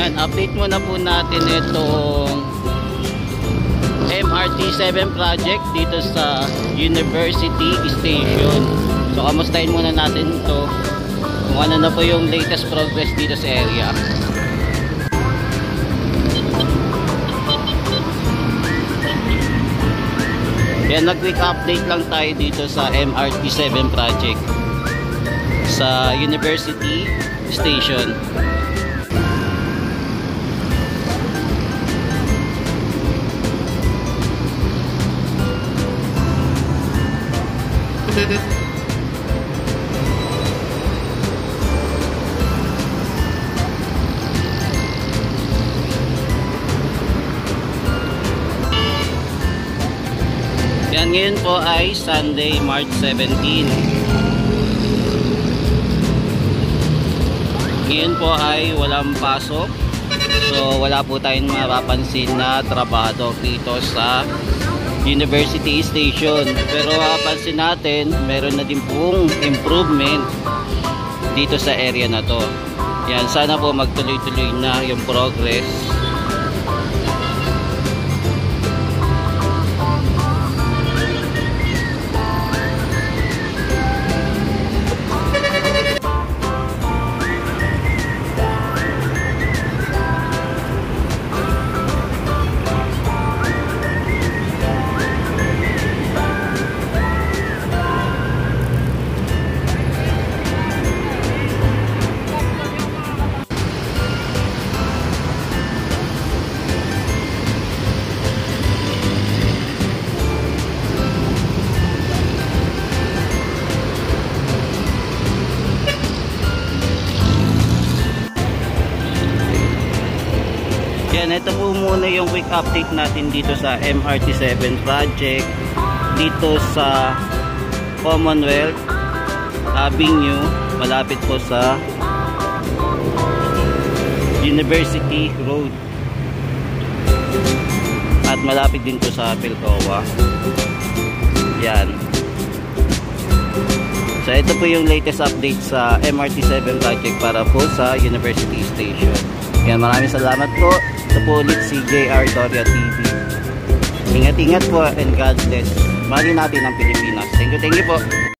Yan, update muna po natin itong MRT7 project dito sa University Station. So kamustahin muna natin ito kung ano na po yung latest progress dito sa area. Yan, nag-quick update lang tayo dito sa MRT7 project sa University Station. Yan, ngayon po ay Sunday, March 17. Ngayon po ay walang pasok. So wala po tayong mapapansin na trabaho dito sa University Station. Pero mapapansin natin, meron na din pong improvement dito sa area na to. Yan, sana po magtuloy-tuloy na yung progress. Yan, ito po muna yung quick update natin dito sa MRT7 project dito sa Commonwealth Avenue, malapit po sa University Road at malapit din po sa Pilcoa. Yan. So ito po yung latest update sa MRT7 project para po sa University Station. Yan, maraming salamat po. Ito po ulit si JR Doria TV. Ingat-ingat po and God bless. Mahali natin ang Pilipinas. Thank you po.